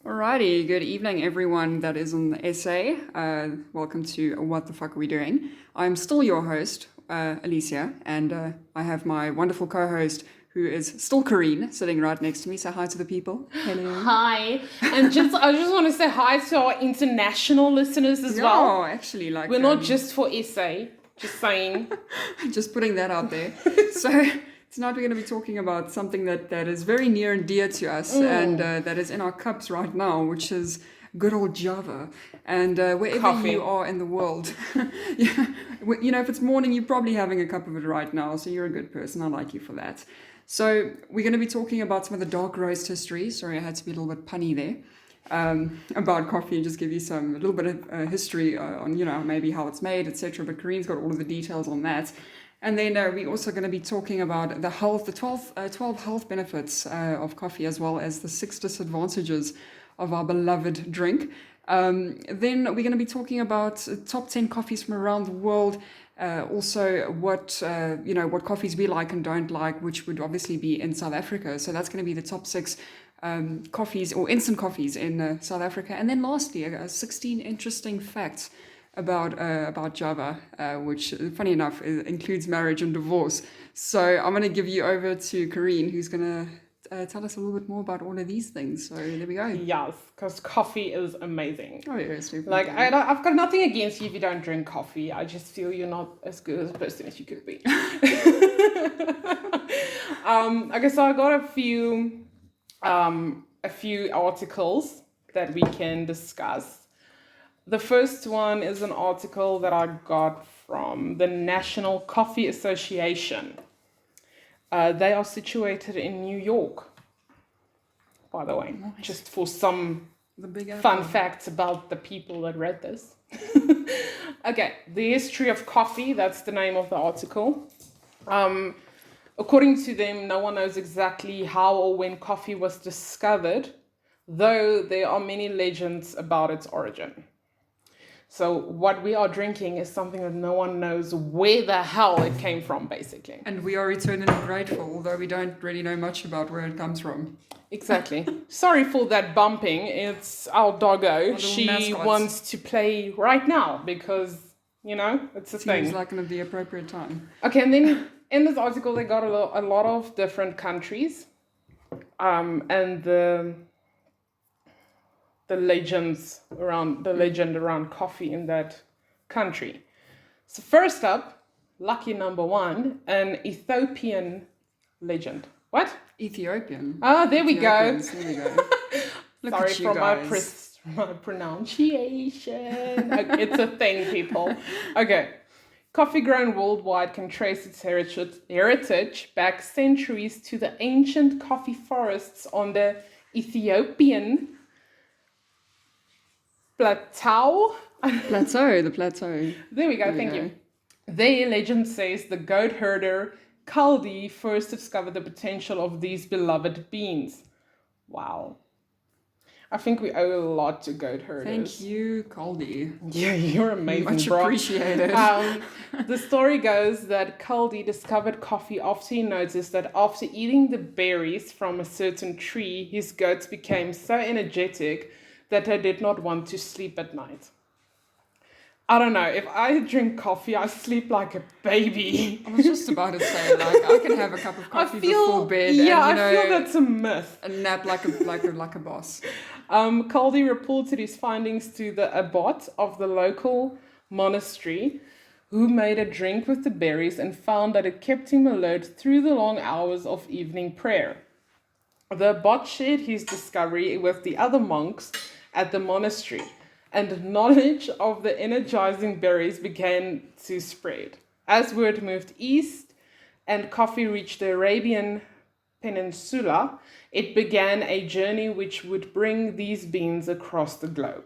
Alrighty, good evening, everyone that is on the essay. Welcome to What the Fuck Are We Doing? I'm still your host, Alicia, and I have my wonderful co-host, who is still Kareen, sitting right next to me. Say hi to the people. Hello. Hi, and I just want to say hi to our international listeners as well. Oh, actually, like We're not just for essay, just saying. just putting that out there. So tonight we're going to be talking about something that is very near and dear to us, and that is in our cups right now, which is good old Java. And wherever Coffee. you are in the world, if it's morning, you're probably having a cup of it right now. So you're a good person. I like you for that. So we're going to be talking about some of the dark roast history. Sorry, I had to be a little bit punny there. About coffee and just give you a little bit of history on maybe how it's made, etc. But Kareen's got all of the details on that. And then we're also going to be talking about the 12 health benefits of coffee, as well as the 6 disadvantages of our beloved drink. Then we're going to be talking about top 10 coffees from around the world. Also, what coffees we like and don't like, which would obviously be in South Africa. So that's going to be the top 6 coffees or instant coffees in South Africa. And then lastly, 16 interesting facts about Java, which, funny enough, includes marriage and divorce. So I'm going to give you over to Kareen, who's going to tell us a little bit more about all of these things. So there we go. Yes, because coffee is amazing. Oh, yes. Like, I've got nothing against you if you don't drink coffee. I just feel you're not as good as a person as you could be. Okay, so I got a few articles that we can discuss. The first one is an article that I got from the National Coffee Association. They are situated in New York, by the way, nice. Just for some fun facts about the people that read this. Okay, the history of coffee, that's the name of the article. According to them, no one knows exactly how or when coffee was discovered, though there are many legends about its origin. So what we are drinking is something that no one knows where the hell it came from, basically. And we are eternally grateful, although we don't really know much about where it comes from. Exactly. Sorry for that bumping. It's our doggo. She wants to play right now because, it's a thing. Seems like the appropriate time. Okay, and then in this article, they got a lot of different countries and the legend around coffee in that country. So first up, lucky number 1, an Ethiopian legend. What? Ethiopian. Ah, there we go. There we go. Sorry for my pronunciation. It's a thing, people. Okay. Coffee grown worldwide can trace its heritage back centuries to the ancient coffee forests on the Ethiopian plateau. The plateau. There we go, thank you. Their legend says the goat herder Kaldi first discovered the potential of these beloved beans. Wow. I think we owe a lot to goat herders. Thank you, Kaldi. Yeah, you're amazing, Much bro. appreciated. The story goes that Kaldi discovered coffee after he noticed that after eating the berries from a certain tree, his goats became so energetic that they did not want to sleep at night. I don't know, if I drink coffee, I sleep like a baby. I was just about to say, I can have a cup of coffee before bed. Yeah, I feel that's a myth. And nap like a boss. Kaldi reported his findings to the abbot of the local monastery, who made a drink with the berries and found that it kept him alert through the long hours of evening prayer. The abbot shared his discovery with the other monks at the monastery, and knowledge of the energizing berries began to spread. As word moved east and coffee reached the Arabian Peninsula, it began a journey which would bring these beans across the globe.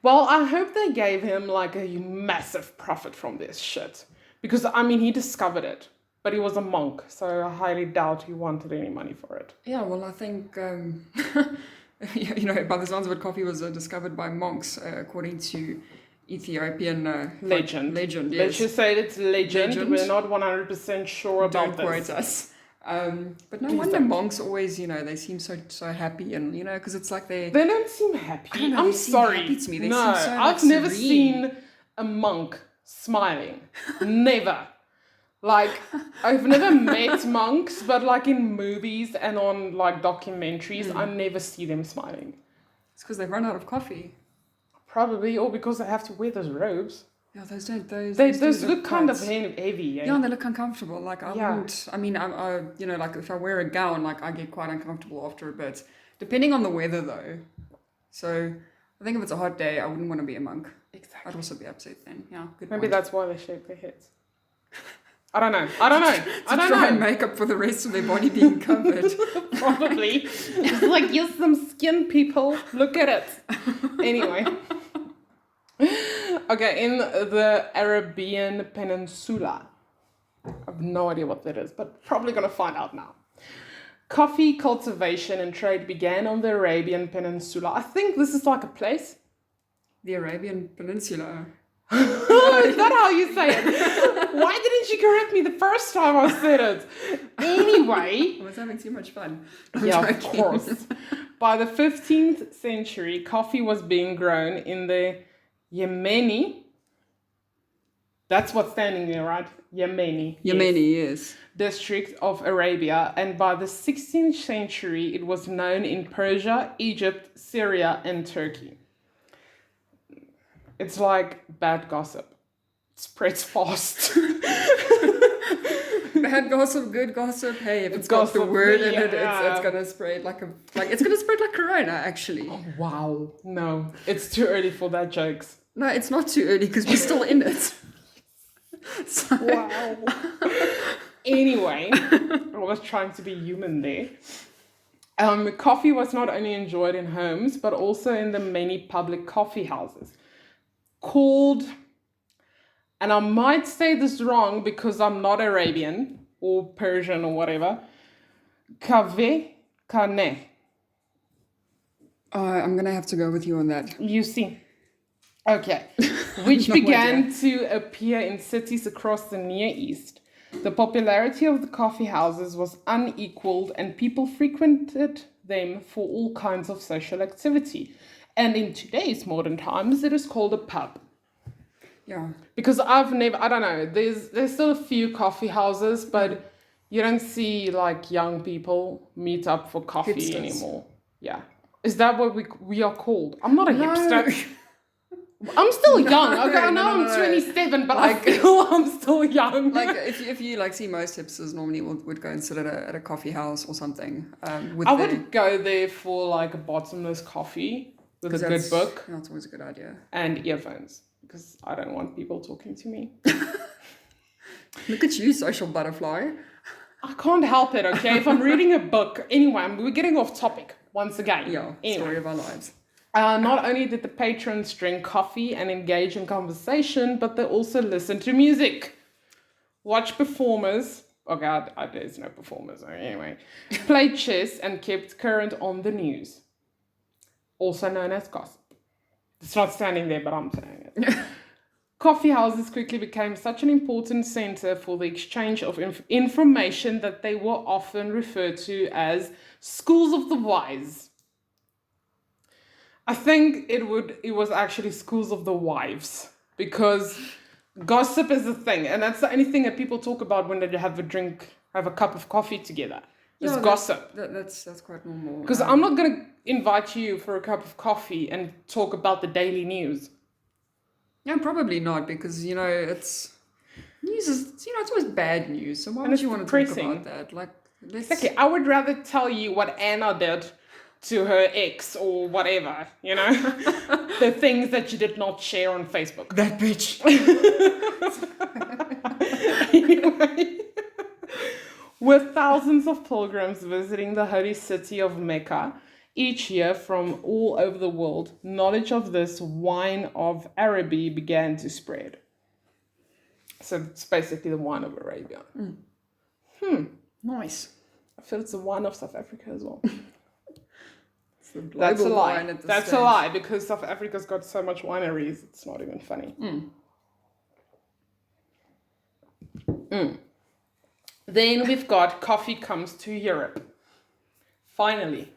Well, I hope they gave him a massive profit from this shit. Because, he discovered it. But he was a monk, so I highly doubt he wanted any money for it. Yeah, well, I think, by the sounds of it, coffee was discovered by monks, according to Ethiopian legend. Legend, yes. Let's just say it's legend. We're not 100% sure about this. Don't quote us. But no wonder monks always, they seem so happy, and because it's like They don't seem happy. I don't know, I'm they seem sorry. happy to me. They no, seem so, I've like, never serene. seen a monk smiling. Never. Like, I've never met monks, but like in movies and on like documentaries, I never see them smiling. It's because they've run out of coffee. Probably, or because they have to wear those robes. Yeah, those don't. Those Those look kind of quite- heavy. Eh? Yeah, and they look uncomfortable. Like I Yeah. wouldn't. I mean, like if I wear a gown, like I get quite uncomfortable after a bit, depending on the weather, though. So I think if it's a hot day, I wouldn't want to be a monk. Exactly. I'd also be upset then. Yeah, good. Maybe point. that's why they shave their heads. I don't know. I don't to try and know. make up for the rest of their body being covered. Probably. It's like, here's some skin, people. Look at it. Anyway. Okay, in the Arabian Peninsula. I have no idea what that is, but probably going to find out now. Coffee cultivation and trade began on the Arabian Peninsula. I think this is like a place. The Arabian Peninsula. Is that how you say it? Why didn't you correct me the first time I said it? Anyway. I was having too much fun. Yeah, I'm of joking. course. By the 15th century, coffee was being grown in the Yemeni. That's what's standing there, right? Yemeni. Yes. Yemeni, yes. District of Arabia, and by the 16th century, it was known in Persia, Egypt, Syria, and Turkey. It's like bad gossip. It spreads fast. Bad gossip, good gossip. Hey, if it's got the Gossip, word in it, yeah. it's gonna spread it's gonna spread like Corona. Actually, Wow. No, it's too early for that jokes. no, it's not too early because we're still in it. So, Wow. Anyway, I was trying to be human there. Coffee was not only enjoyed in homes, but also in the many public coffee houses. Called, and I might say this wrong because I'm not Arabian or Persian or whatever, kave kane. I'm gonna have to go with you on that. You see. Okay. Which No began to appear in cities across the Near East. The popularity of the coffee houses was unequaled and people frequented them for all kinds of social activity. And in today's modern times, it is called a pub. Yeah, Because I don't know, there's still a few coffee houses, but you don't see like young people meet up for coffee Hipsters. anymore. Yeah. Is that what we are called? I'm not a hipster. I'm still young. Okay, I know no. I'm 27, but I feel I'm still young. like if you like see most hipsters normally would go and sit at a coffee house or something. With I would go there for like a bottomless coffee with a good book That's always a good idea. and earphones because I don't want people talking to me. Look at you, social butterfly. I can't help it, okay? If I'm reading a book, anyway, we're getting off topic once again. Yeah, Anyway. story of our lives. Not only did the patrons drink coffee and engage in conversation, but they also listened to music, watch performers. Oh God, there's no performers. Anyway, played chess and kept current on the news, also known as gossip. It's not standing there, but I'm saying it. Coffee houses quickly became such an important center for the exchange of information that they were often referred to as schools of the wise. I think it was actually schools of the wives because gossip is a thing, and that's the only thing that people talk about when they have a cup of coffee together. Is Yeah, gossip. That's quite normal. Because I'm not gonna invite you for a cup of coffee and talk about the daily news. Yeah, probably not because it's news is it's always bad news. So why And would it's you want to talk depressing. about that? Like, let's Okay, I would rather tell you what Anna did to her ex or whatever, the things that you did not share on Facebook. that bitch. Anyway, with thousands of pilgrims visiting the holy city of Mecca each year from all over the world, knowledge of this wine of Araby began to spread. So it's basically the wine of Arabia. Nice. I feel it's the wine of South Africa as well. It's the That's a global lie. wine at this That's stage. a lie because South Africa's got so much wineries, it's not even funny. Then we've got coffee comes to Europe. Finally,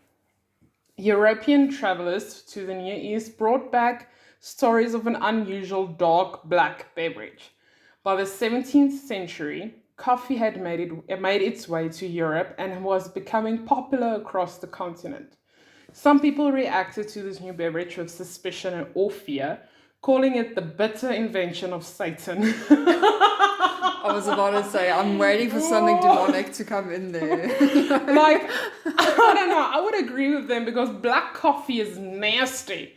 European travelers to the Near East brought back stories of an unusual dark black beverage. By the 17th century, coffee had made its way to Europe and was becoming popular across the continent. Some people reacted to this new beverage with suspicion or fear, calling it the bitter invention of Satan. I was about to say, I'm waiting for something demonic to come in there. Like, I don't know, I would agree with them because black coffee is nasty.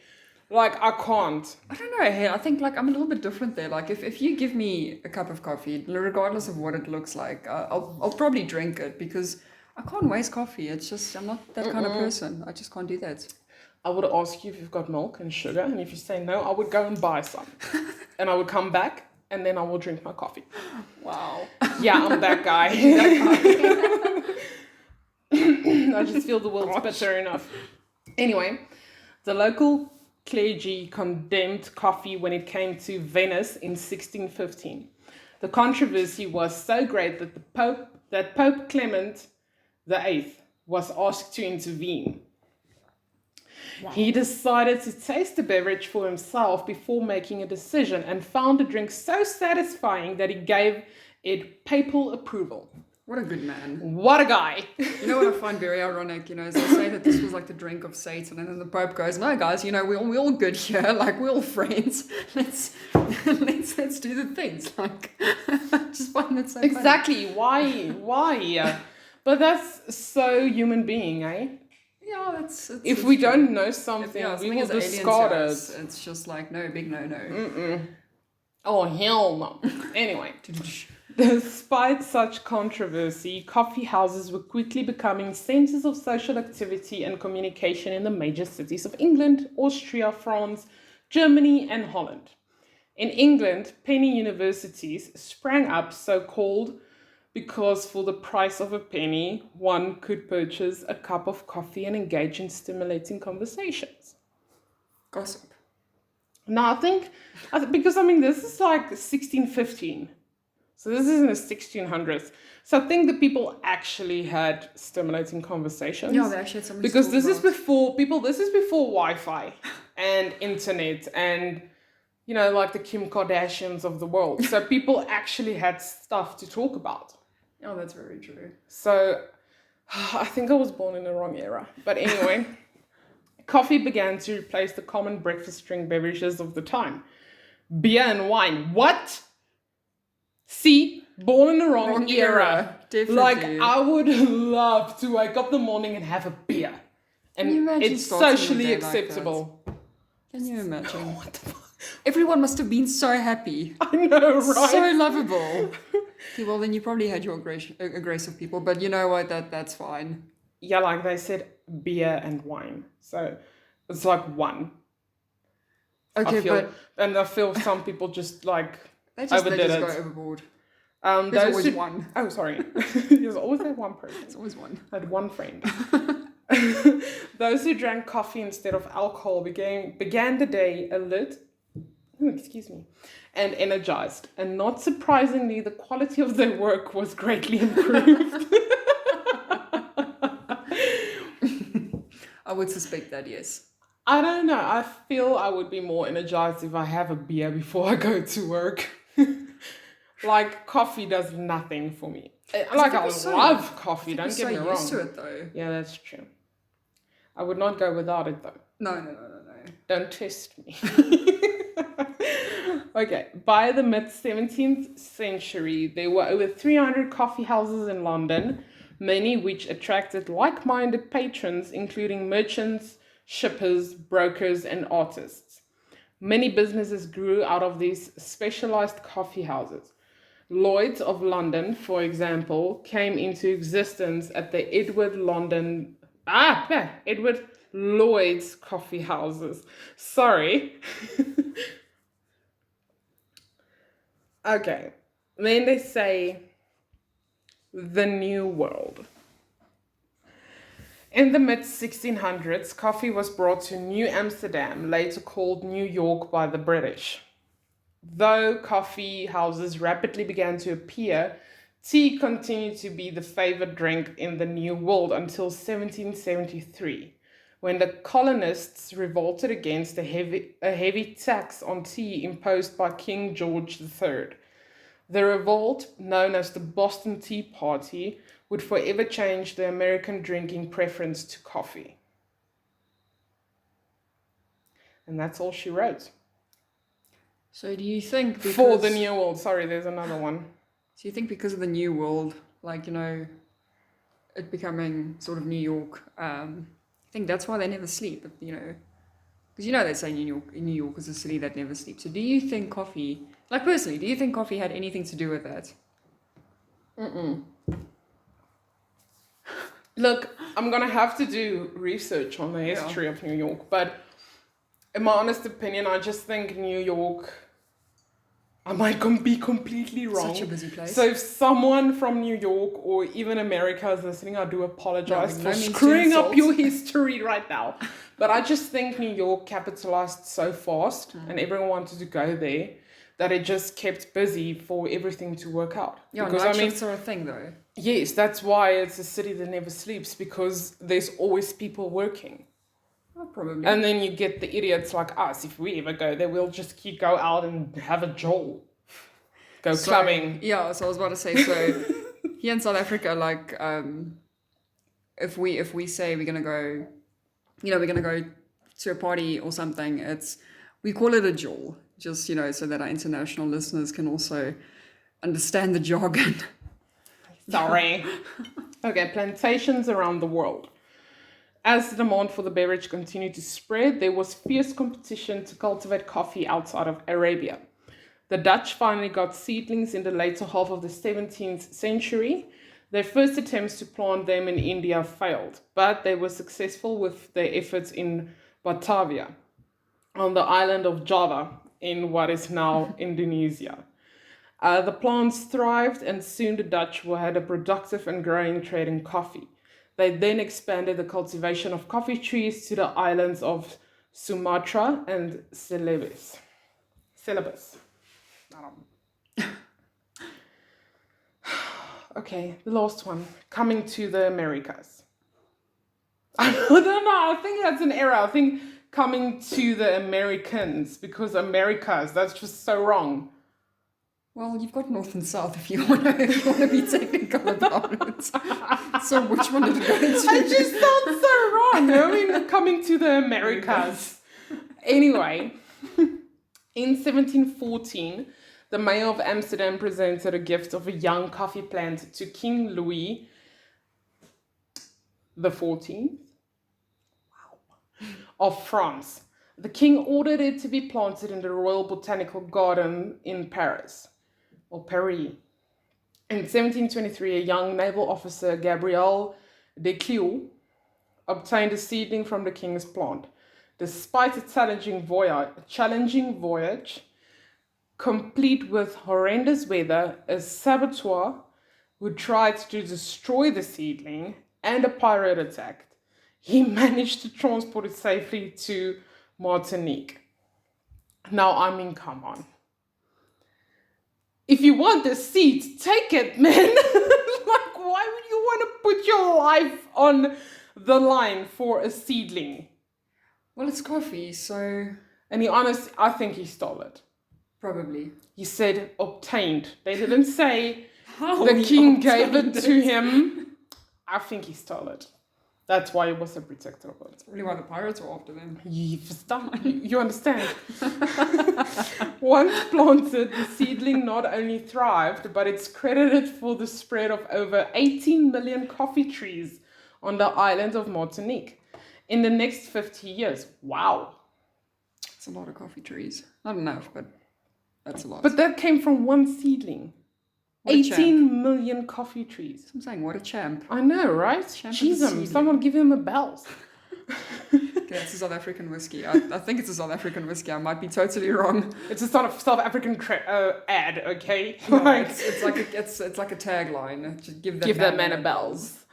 Like, I can't. I don't know, hey, I think like I'm a little bit different there. Like if you give me a cup of coffee, regardless of what it looks like, I'll probably drink it because I can't waste coffee. It's just, I'm not that kind of person. I just can't do that. I would ask you if you've got milk and sugar, and if you say no, I would go and buy some. And I would come back, and then I will drink my coffee. Wow. Yeah, I'm that guy. I just feel the world's bitter enough. Anyway, the local clergy condemned coffee when it came to Venice in 1615. The controversy was so great that Pope Clement VIII was asked to intervene. Wow. He decided to taste the beverage for himself before making a decision and found the drink so satisfying that he gave it papal approval. What a good man. What a guy. You know what I find very ironic, is they say that this was like the drink of Satan, and then the Pope goes, no guys, we're all good here, like we're all friends. Let's do the things. Like I just find that so exactly. Funny. Why? But that's so human being, eh? Yeah, if we don't know something, we will discard it. It's just like no, big no. Oh hell no. Anyway. Despite such controversy, coffee houses were quickly becoming centers of social activity and communication in the major cities of England, Austria, France, Germany, and Holland. In England, penny universities sprang up, so-called, because for the price of a penny, one could purchase a cup of coffee and engage in stimulating conversations. Gossip. Now, I think because this is like 1615. So this is in the 1600s. So I think the people actually had stimulating conversations. Yeah, they actually had something because this is before Wi-Fi and internet and like the Kim Kardashians of the world. So people actually had stuff to talk about. Oh, that's very true. So I think I was born in the wrong era. But anyway, coffee began to replace the common breakfast drink beverages of the time. Beer and wine. What? See, born in the wrong era. Definitely. Like, I would love to wake up in the morning and have a beer. And it's socially acceptable. Like Can you imagine? What the fuck? Everyone must have been so happy. I know, right? So lovable. Okay, well, then you probably had your aggressive people, but you know what? That's fine. Yeah, like they said, beer and wine. So it's like one. Okay, and I feel some people just like they just go overboard. There's always one. Oh, sorry. There's always that one person. There's always one. I had one friend. Those who drank coffee instead of alcohol began the day alert, and energized. And not surprisingly, the quality of their work was greatly improved. I would suspect that, yes. I don't know. I feel I would be more energized if I have a beer before I go to work. Like, coffee does nothing for me. I love coffee, don't get me wrong. I'm used to it, though. Yeah, that's true. I would not go without it, though. No. Don't test me. Okay, by the mid-17th century, there were over 300 coffee houses in London, many which attracted like-minded patrons, including merchants, shippers, brokers, and artists. Many businesses grew out of these specialized coffee houses. Lloyd's of London, for example, came into existence at the Edward Lloyd's coffee houses. Sorry. Okay. Then they say the New World. In the mid-1600s, coffee was brought to New Amsterdam, later called New York by the British. Though coffee houses rapidly began to appear, Tea continued to be the favored drink in the New World until 1773, when the colonists revolted against a heavy tax on tea imposed by King George III. The revolt, known as the Boston Tea Party, would forever change the American drinking preference to coffee. And that's all she wrote. So do you think For the New World. Sorry, there's another one. So you think because of the New World, like, it becoming sort of New York, I think that's why they never sleep, because they say New York is a city that never sleeps. So do you think coffee, like personally, do you think coffee had anything to do with that? Look, I'm going to have to do research on the history of New York, but in my honest opinion, I just think New York, I might be completely wrong. Such a busy place. So if someone from New York or even America is listening, I do apologize No, for no means to screwing up insult. your history right now. But I just think New York capitalized so fast and everyone wanted to go there that it just kept busy for everything to work out. Yeah, because night shifts are a thing though. yes, that's why it's a city that never sleeps, because there's always people working. Oh, probably. And then you get the idiots like us. If we ever go there, we'll just go out and have a jolt. Go clubbing. Yeah, so I was about to say, so here in South Africa, like, if we say we're gonna go, we're gonna go to a party or something, we call it a jaw, just so that our international listeners can also understand the jargon. Sorry. Okay, plantations around the world. As the demand for the beverage continued to spread, there was fierce competition to cultivate coffee outside of Arabia. The Dutch finally got seedlings in the later half of the 17th century. Their first attempts to plant them in India failed, but they were successful with their efforts in Batavia, on the island of Java, in what is now Indonesia. The plants thrived, and soon the Dutch had a productive and growing trade in coffee. They then expanded the cultivation of coffee trees to the islands of Sumatra and Celebes. Okay, the last one. Coming to the Americas. I don't know, I think that's an error. I think coming to the Americans, because Americas, that's just so wrong. Well, you've got North and South if you want to be technical about it. So which one did it go to? It just sounds so wrong. I mean, coming to the Americas. Anyway, in 1714, the mayor of Amsterdam presented a gift of a young coffee plant to King Louis XIV of France. The king ordered it to be planted in the Royal Botanical Garden in Paris. Or Paris. In 1723, a young naval officer, Gabriel Declieux, obtained a seedling from the king's plant. Despite a challenging voyage, complete with horrendous weather, a saboteur who tried to destroy the seedling, and a pirate attacked, he managed to transport it safely to Martinique. Now, I mean, come on. If you want the seed, take it, man. Like, why would you want to put your life on the line for a seedling? Well, it's coffee, so... And I think he stole it. Probably. He said obtained. They didn't say How the he king gave it obtained to him. I think he stole it. That's why he was so protective of it. Probably why the pirates were after them. You understand. Once planted, the seedling not only thrived, but it's credited for the spread of over 18 million coffee trees on the island of Martinique in the next 50 years. Wow. It's a lot of coffee trees. Not enough, but that's a lot. But that came from one seedling. What a 18 million coffee trees. I'm saying, what a champ. I know, right? Champ of the Jeez, seedling. someone give him a bell. Okay, it's a South African whiskey. I think it's a South African whiskey. I might be totally wrong. It's a sort of South African ad, okay? No, it's like a tagline. Just give that man a bells.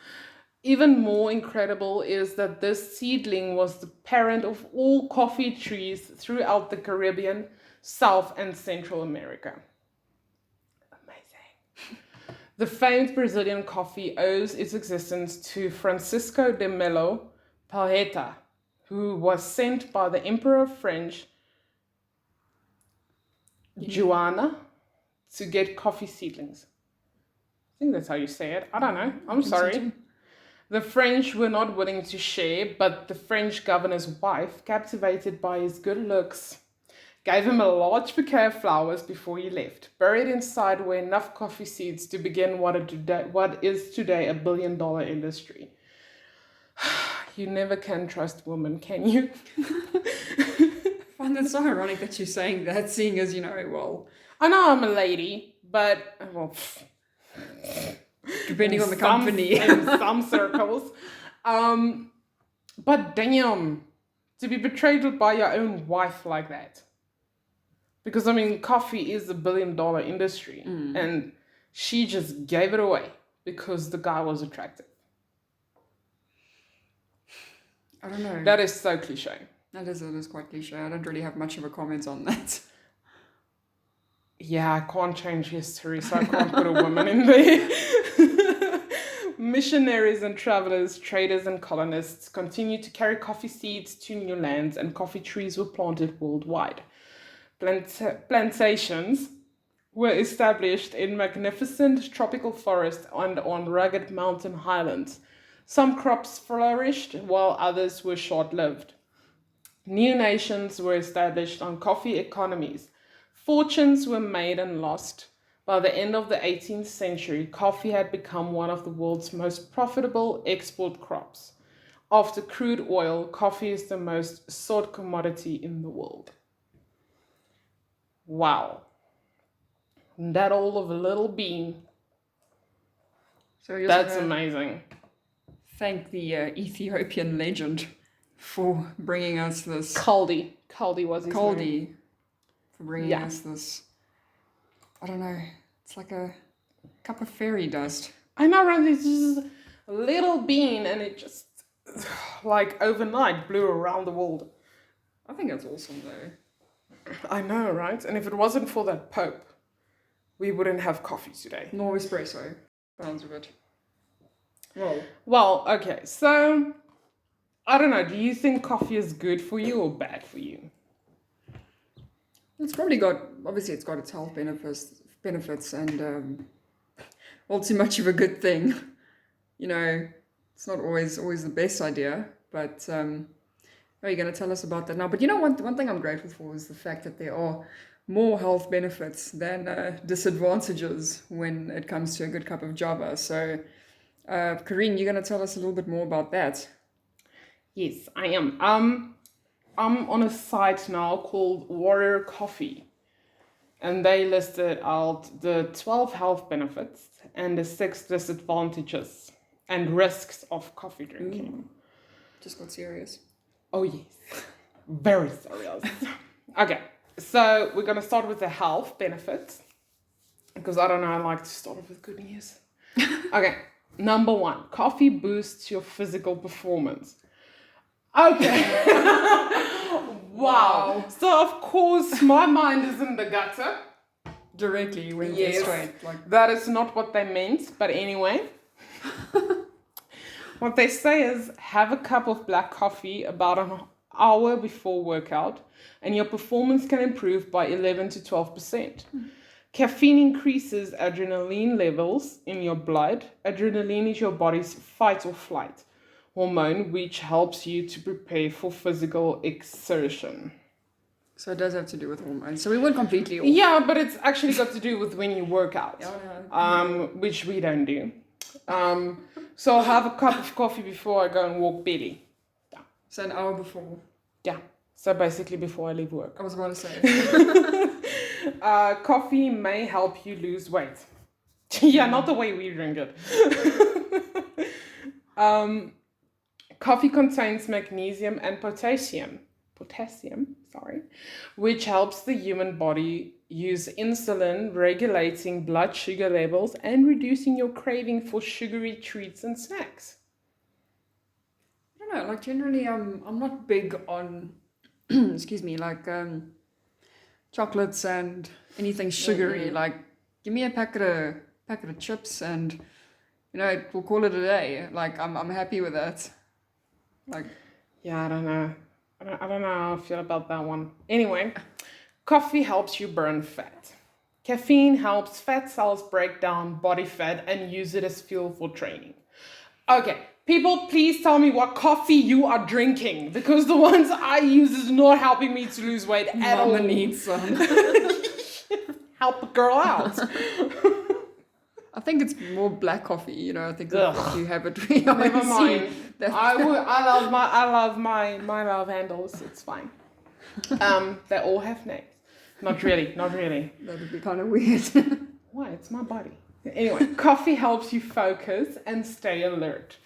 Even more incredible is that this seedling was the parent of all coffee trees throughout the Caribbean, South and Central America. Amazing. The famed Brazilian coffee owes its existence to Francisco de Melo Palheta, who was sent by the Emperor of French, Juana, to get coffee seedlings. I think that's how you say it. I don't know. I'm sorry. The French were not willing to share, but the French governor's wife, captivated by his good looks, gave him a large bouquet of flowers before he left. Buried inside were enough coffee seeds to begin what is today a billion-dollar industry. You never can trust women, can you? I find that so ironic that you're saying that, seeing as, well, I know I'm a lady, but, well, depending on the company. In some circles. But damn, to be betrayed by your own wife like that. Because, coffee is a billion-dollar industry. And she just gave it away because the guy was attractive. I don't know. That is so cliche. It is quite cliche. I don't really have much of a comment on that. Yeah, I can't change history, so I can't put a woman in there. Missionaries and travelers, traders and colonists continued to carry coffee seeds to new lands, and coffee trees were planted worldwide. Plantations were established in magnificent tropical forests and on rugged mountain highlands. Some crops flourished, while others were short-lived. New nations were established on coffee economies. Fortunes were made and lost. By the end of the 18th century, coffee had become one of the world's most profitable export crops. After crude oil, coffee is the most sought commodity in the world. Wow. That all of a little bean. So that's amazing. Thank the Ethiopian legend for bringing us this. Kaldi was his name. Kaldi for bringing us this. I don't know. It's like a cup of fairy dust. I know, right? It's just a little bean, and it just like overnight blew around the world. I think that's awesome, though. I know, right? And if it wasn't for that Pope, we wouldn't have coffee today. Nor espresso. Sounds of it. Well, okay. So, I don't know. Do you think coffee is good for you or bad for you? It's probably obviously it's got its health benefits and, too much of a good thing. It's not always the best idea, but, you're going to tell us about that now. But one thing I'm grateful for is the fact that there are more health benefits than disadvantages when it comes to a good cup of Java. So, Karine, you're going to tell us a little bit more about that. Yes, I am. I'm on a site now called Warrior Coffee, and they listed out the 12 health benefits and the 6 disadvantages and risks of coffee drinking. Just got serious. Oh, yes. Very serious. Okay, so we're going to start with the health benefits, because I don't know, I like to start off with good news. Okay, number 1, coffee boosts your physical performance. Okay. Wow. So, of course, my mind is in the gutter. Directly, when they're straight. That is not what they meant, but anyway. What they say is, have a cup of black coffee about an hour before workout, and your performance can improve by 11 to 12%. Caffeine increases adrenaline levels in your blood. Adrenaline is your body's fight or flight hormone, which helps you to prepare for physical exertion. So it does have to do with hormones. So we weren't completely off. Yeah, but it's actually got to do with when you work out, which we don't do. So I'll have a cup of coffee before I go and walk belly. Yeah. So an hour before. Yeah. So basically before I leave work. I was going to say. Coffee may help you lose weight. Yeah, not the way we drink it. Coffee contains magnesium and potassium, which helps the human body use insulin, regulating blood sugar levels and reducing your craving for sugary treats and snacks. I don't know, generally I'm not big on, chocolates and anything sugary. Give me a packet packet of chips, and we'll call it a day. Like I'm happy with that. Like, Yeah, I don't know. I don't know how I feel about that one. Anyway, coffee helps you burn fat. Caffeine helps fat cells break down body fat and use it as fuel for training. Okay, people, please tell me what coffee you are drinking, because the ones I use is not helping me to lose weight at all. Mama needs some. Help a girl out. I think it's more black coffee. I think Ugh. if you have it, we Never always see mind. that. I love my love handles. It's fine. They all have names. Not really. That would be kind of weird. Why? It's my body. Anyway, coffee helps you focus and stay alert.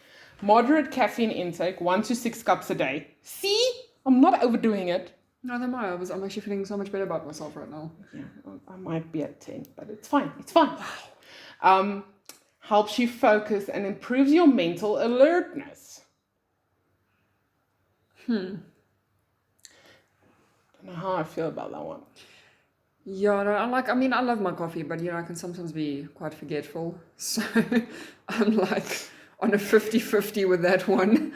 Moderate caffeine intake, 1 to 6 cups a day. See? I'm not overdoing it. No, never mind. I'm actually feeling so much better about myself right now. Yeah, I might be at 10, but it's fine. Helps you focus and improves your mental alertness. Don't know how I feel about that one. Yeah, no, I love my coffee, but I can sometimes be quite forgetful. So I'm like on a 50-50 with that one.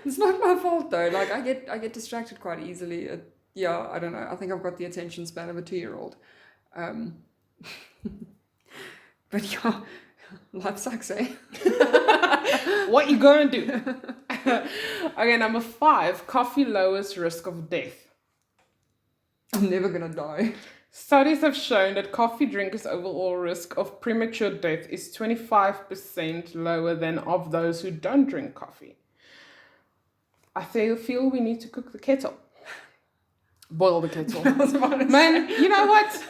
It's not my fault though. Like I get distracted quite easily. I don't know. I think I've got the attention span of a 2-year-old. But yeah, life sucks, eh? What you gonna do? Okay, number 5, coffee lowers risk of death. I'm never gonna die. Studies have shown that coffee drinkers' overall risk of premature death is 25% lower than of those who don't drink coffee. I feel we need to cook the kettle. Boil the kettle. Man, you know what?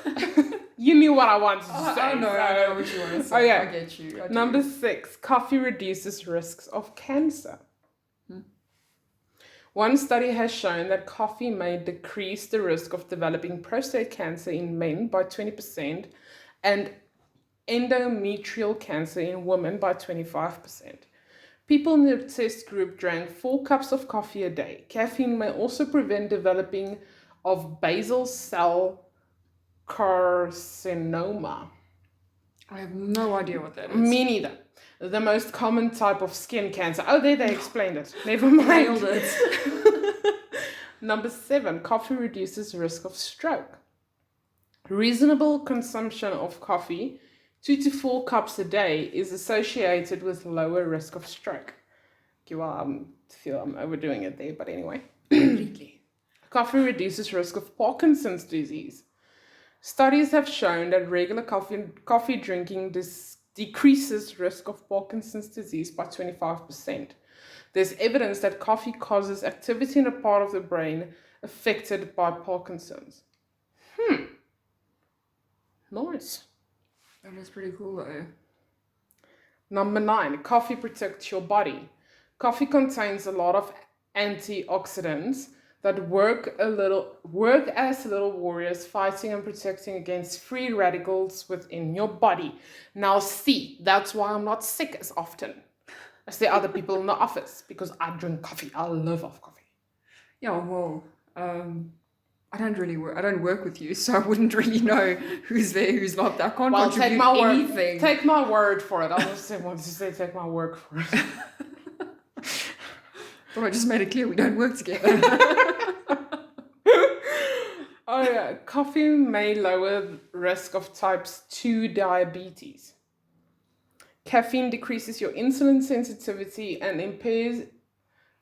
You knew what I wanted to say. I know what you want to say. Okay. I get you. Number 6, coffee reduces risks of cancer. One study has shown that coffee may decrease the risk of developing prostate cancer in men by 20% and endometrial cancer in women by 25%. People in the test group drank 4 cups of coffee a day. Caffeine may also prevent developing of basal cell carcinoma. I have no idea what that is. Me neither. The most common type of skin cancer. Oh, there they explained it. Never mind. Nailed it. Number 7, coffee reduces risk of stroke. Reasonable consumption of coffee, 2 to 4 cups a day, is associated with lower risk of stroke. Okay, well, I feel I'm overdoing it there, but anyway. Completely. Coffee reduces risk of Parkinson's disease. Studies have shown that regular coffee drinking decreases risk of Parkinson's disease by 25%. There's evidence that coffee causes activity in a part of the brain affected by Parkinson's. Nice. That is pretty cool though. Number 9, coffee protects your body. Coffee contains a lot of antioxidants that work as little warriors fighting and protecting against free radicals within your body. Now see, that's why I'm not sick as often as the other people in the office, because I drink coffee. I live off coffee. Yeah, well, I don't work with you, so I wouldn't really know who's there, who's not. I can't contribute anything. Take my word for it. I was want to say take my word for it. But I just made it clear we don't work together. Oh yeah, coffee may lower risk of type 2 diabetes. Caffeine decreases your insulin sensitivity and impairs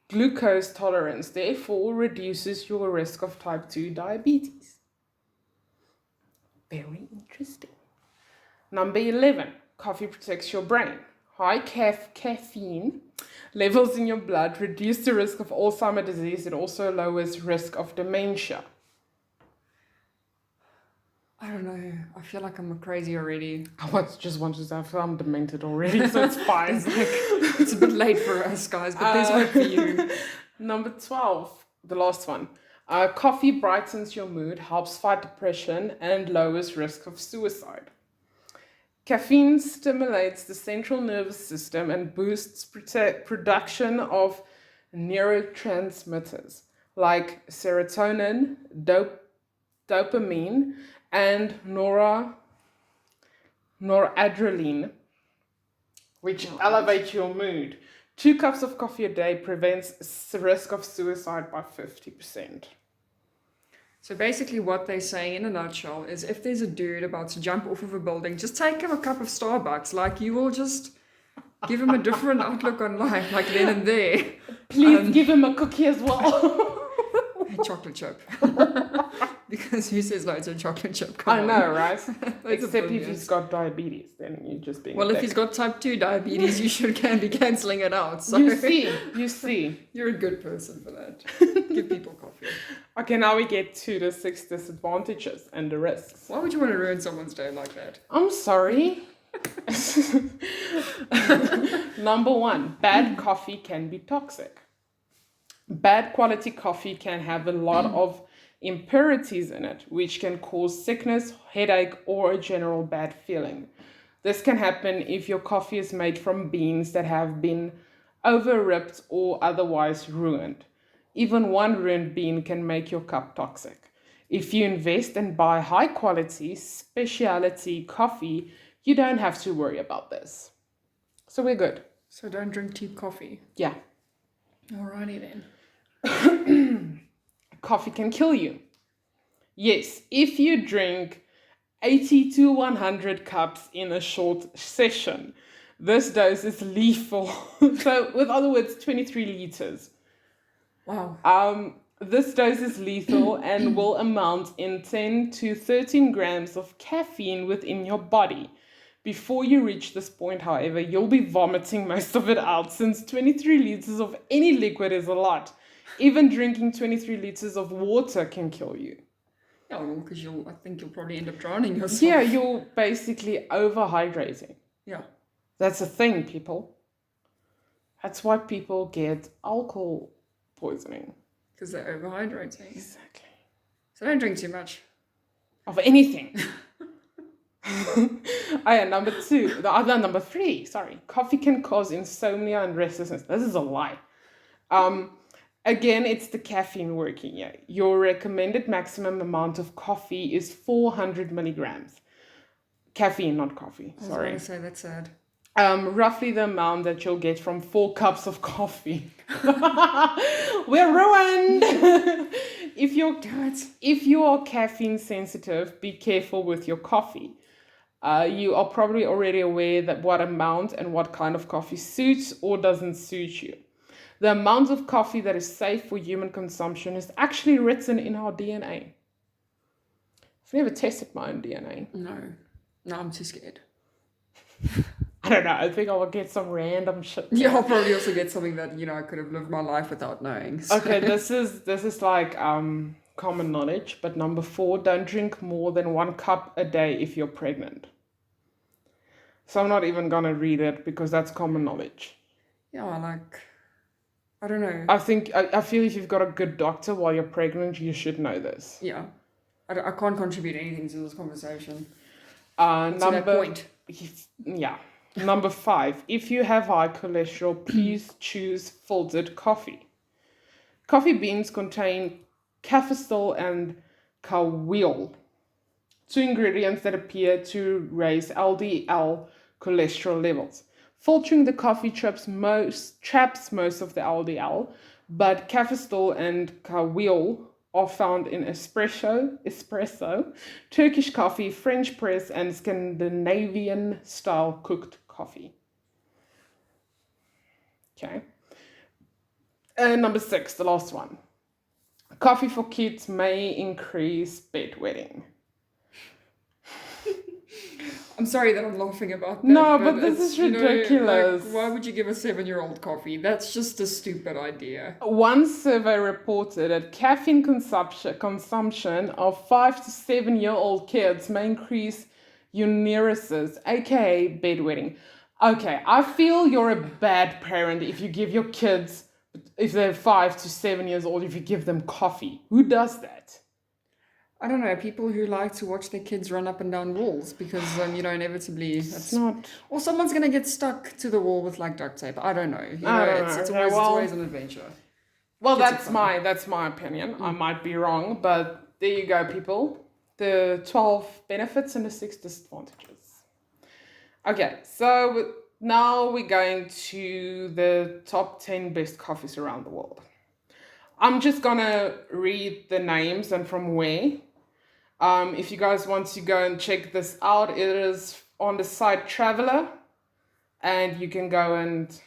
glucose tolerance, therefore reduces your risk of type 2 diabetes. Very interesting. Number 11, coffee protects your brain. High caffeine levels in your blood reduce the risk of Alzheimer's disease. It also lowers risk of dementia. I don't know. I feel like I'm crazy already. I just want to say I feel I'm demented already, so it's fine. It's a bit late for us, guys, but there's hope for you. Number 12, the last one. Coffee brightens your mood, helps fight depression, and lowers risk of suicide. Caffeine stimulates the central nervous system and boosts production of neurotransmitters like serotonin, dopamine, and noradrenaline, which elevates your mood. 2 cups of coffee a day prevents the risk of suicide by 50%. So basically what they're saying in a nutshell is if there's a dude about to jump off of a building, just take him a cup of Starbucks. Like, you will just give him a different outlook on life, like then and there. Please give him a cookie as well. A chocolate chip. Because who says no to a chocolate chip? I know, right? That's Except if brilliant. he's got diabetes, then you're just being Well, if thick. he's got type 2 diabetes, you can be cancelling it out. So You see. you're a good person for that. Give people coffee. Okay, now we get to the 6 disadvantages and the risks. Why would you want to ruin someone's day like that? I'm sorry. Number 1, bad coffee can be toxic. Bad quality coffee can have a lot of impurities in it, which can cause sickness, headache, or a general bad feeling. This can happen if your coffee is made from beans that have been over-ripped or otherwise ruined. Even one ruined bean can make your cup toxic. If you invest and buy high-quality, specialty coffee, you don't have to worry about this. So we're good. So don't drink cheap coffee. Yeah. Alrighty then. Coffee can kill you. Yes, if you drink 80 to 100 cups in a short session, this dose is lethal. So, with other words, 23 liters. Wow. This dose is lethal and will amount in 10 to 13 grams of caffeine within your body. Before you reach this point, however, you'll be vomiting most of it out, since 23 liters of any liquid is a lot. Even drinking 23 liters of water can kill you. Yeah, well, because I think you'll probably end up drowning yourself. Yeah, you're basically overhydrating. Yeah. That's a thing, people. That's why people get alcohol poisoning. Because they're overhydrating. Exactly. So don't drink too much. Of anything. Oh yeah, number 3, sorry. Coffee can cause insomnia and restlessness. This is a lie. Again, it's the caffeine working here. Your recommended maximum amount of coffee is 400 milligrams. Caffeine, not coffee. I was Sorry. going to say that's sad. Roughly the amount that you'll get from 4 cups of coffee. We're ruined. If you are caffeine sensitive, be careful with your coffee. You are probably already aware that what amount and what kind of coffee suits or doesn't suit you. The amount of coffee that is safe for human consumption is actually written in our DNA. I've never tested my own DNA. No, I'm too scared. I don't know. I think I will get some random shit. Yeah, I'll probably also get something that, I could have lived my life without knowing. So. Okay, this is like common knowledge, but number 4, don't drink more than 1 cup a day if you're pregnant. So I'm not even gonna read it because that's common knowledge. Yeah, I don't know. I feel if you've got a good doctor while you're pregnant, you should know this. Yeah. I can't contribute anything to this conversation. Number to that point. Yeah. Number 5, if you have high cholesterol, please choose filtered coffee. Coffee beans contain cafestol and caweol, 2 ingredients that appear to raise LDL cholesterol levels. Filtering the coffee traps most of the LDL, but cafestol and caweol are found in espresso, Turkish coffee, French press, and Scandinavian-style cooked coffee. Okay. And number 6, the last one. Coffee for kids may increase bedwetting. I'm sorry that I'm laughing about that. No, but this is ridiculous. Why would you give a 7-year-old coffee? That's just a stupid idea. One survey reported that caffeine consumption of 5 to 7-year-old kids may increase enuresis, aka bedwetting. Okay, I feel you're a bad parent if you give your kids, if they're 5 to 7 years old, if you give them coffee. Who does that? I don't know, people who like to watch their kids run up and down walls because, inevitably It's not. Or someone's going to get stuck to the wall with duct tape. I don't know. It's Okay, always an adventure. Well, that's my opinion. I might be wrong, but there you go, people. The 12 benefits and the 6 disadvantages. Okay, so now we're going to the top 10 best coffees around the world. I'm just gonna read the names and from where. If you guys want to go and check this out, it is on the site Traveler, and you can go and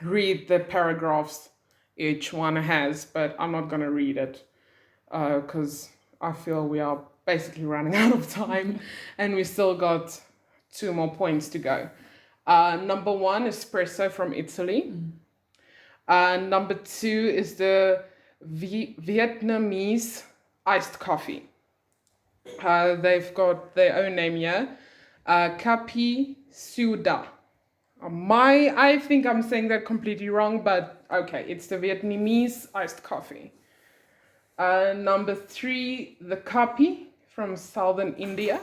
read the paragraphs each one has, but I'm not gonna read it because I feel we are basically running out of time and we still got 2 more points to go. Number 1, espresso from Italy. Number 2 is the Vietnamese iced coffee. They've got their own name here, Capi Suda. I think I'm saying that completely wrong, but okay, it's the Vietnamese iced coffee. Number 3, the Kapi from southern India.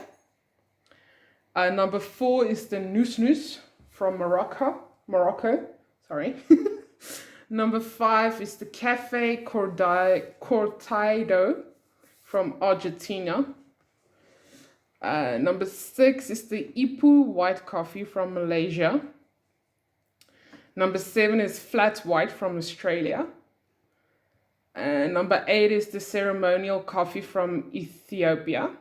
Number 4 is the Nus Nus from Morocco. Sorry. Number 5 is the Cafe Cortado from Argentina. Number 6 is the Ipu white coffee from Malaysia. Number 7 is flat white from Australia. And number 8 is the ceremonial coffee from Ethiopia.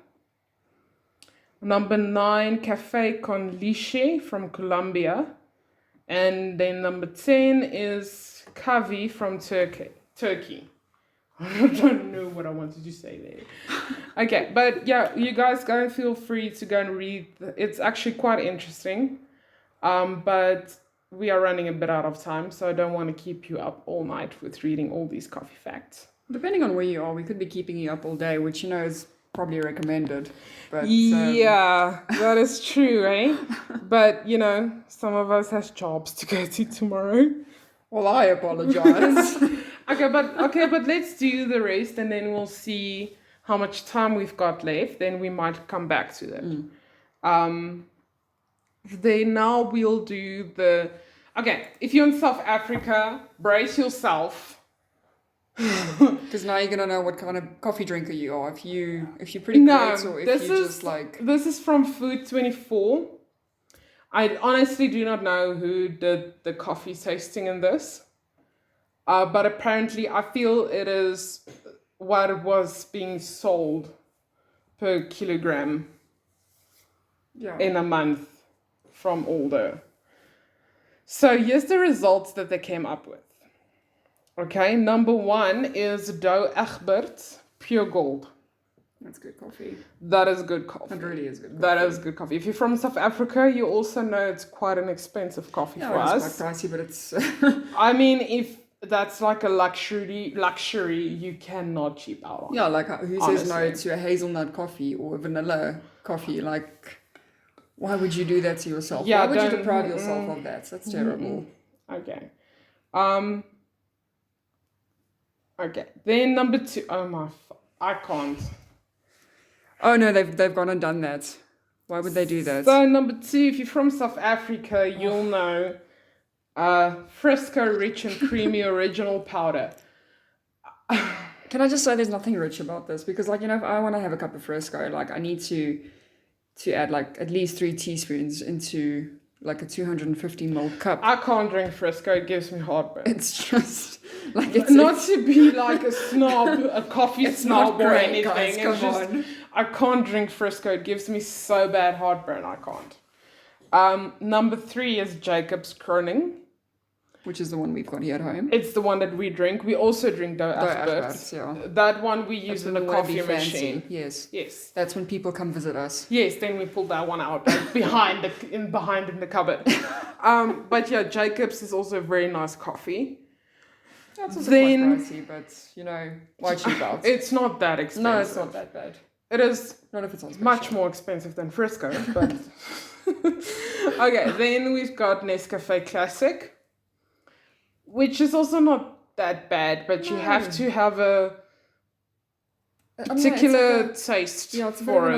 Number 9, Café con Leche from Colombia. And then number 10 is Kavi from Turkey. I don't know what I wanted to say there. Okay, but yeah, you guys go and feel free to go and read. It's actually quite interesting. But we are running a bit out of time, so I don't want to keep you up all night with reading all these coffee facts. Depending on where you are, we could be keeping you up all day, which is probably recommended. But yeah, that is true, eh? But some of us has jobs to go to tomorrow. Well, I apologize. Okay, but let's do the rest, and then we'll see how much time we've got left. Then we might come back to that. Then now we'll do the. Okay, if you're in South Africa, brace yourself. Because now you're gonna know what kind of coffee drinker you are. If you're pretty great, or if you just like. This is from Food24. I honestly do not know who did the coffee tasting in this, but apparently I feel it is what it was being sold per kilogram in a month from Aldo. So here's the results that they came up with. Okay, number 1 is Doe Egbert Pure Gold. That's good coffee. That is good coffee. It really is good coffee. That is good coffee. If you're from South Africa, you also know it's quite an expensive coffee for us. It's quite pricey, but it's... I mean, if that's like a luxury, you cannot cheap out on. Yeah, like who says no to a hazelnut coffee or a vanilla coffee? Like, why would you do that to yourself? Yeah, why would you deprive yourself of that? That's terrible. Okay. Okay. Then number 2. Oh I can't. Oh no, they've gone and done that. Why would they do that? So number 2, if you're from South Africa, you'll know Frisco Rich and Creamy Original Powder. Can I just say there's nothing rich about this? Because if I want to have a cup of Frisco, I need to add at least 3 teaspoons into a 250 ml cup. I can't drink Frisco, it gives me heartburn. It's just not to be like a snob, a coffee snob or anything. Guys, come on. I can't drink Frisco, it gives me so bad heartburn, I can't. Number 3 is Jacob's Kroning. Which is the one we've got here at home. It's the one that we drink. We also drink Doe Egbert. Yeah. That one we use in the coffee machine. Yes. Yes. That's when people come visit us. Yes, then we pull that one out behind in the cupboard. But yeah, Jacob's is also a very nice coffee. That's also quite pricey, but why cheap out? It's not that expensive. No, it's not that bad. It is not if it's on much more expensive than Frisco, but okay, then we've got Nescafe Classic, which is also not that bad, but you have to have a particular taste it's for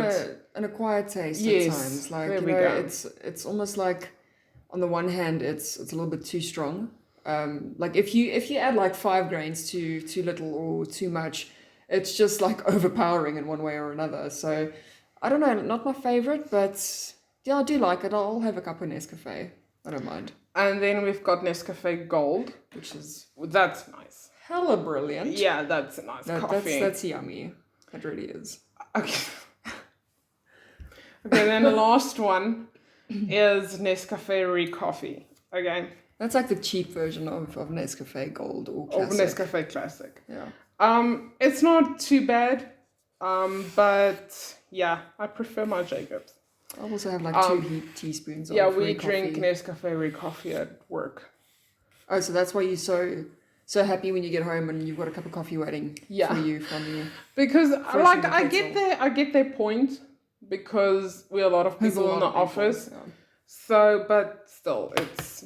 an acquired taste at times. There we go. It's almost like on the one hand it's a little bit too strong. If you add 5 grains too little or too much, it's just overpowering in one way or another. So I don't know, not my favorite, but Yeah, I do like it. I'll have a cup of Nescafe. I don't mind. And then we've got Nescafe Gold, Which is that's nice. hella brilliant. Yeah, that's a nice coffee. That's yummy. It really is. Okay. Okay, then the last one is Nescafe Re-Coffee. Okay. That's like the cheap version of Nescafe Gold or Or Classic. Nescafe Classic. Yeah. It's not too bad. But yeah, I prefer my Jacobs. I also have like 2 teaspoons of Yeah, we Re-Coffee. drink Nescafe Re-Coffee at work. Oh, so that's why you're so happy when you get home and you've got a cup of coffee waiting for you from you. Because from like the I get their point because we're a lot of There's a people in the lot of people, office. yeah. So, but still, it's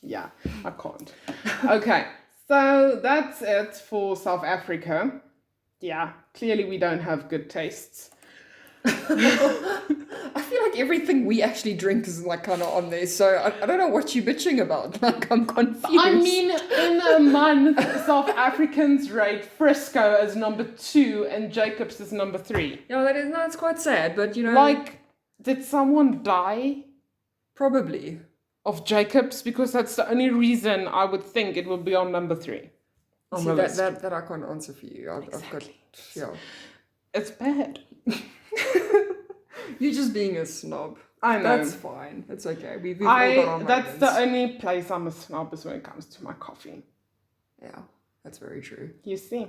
yeah, I can't. Okay, so that's it for South Africa. Yeah, clearly we don't have good tastes. I feel like everything we actually drink is like kind of on there, so I don't know what you're bitching about. Like, I'm confused. I mean, in a month, South Africans rate Frisco as number 2 and Jacobs as number 3. yeah, that's quite sad, but you know, Like, did someone die probably. of Jacobs? Because that's the only reason I would think it would be on number 3. On See, the list. that I can't answer for you. I've got, yeah. It's bad. You're just being a snob. I know. That's fine. It's okay. We've all got our That's the moments. only place I'm a snob is when it comes to my coffee. Yeah, that's very true. You see.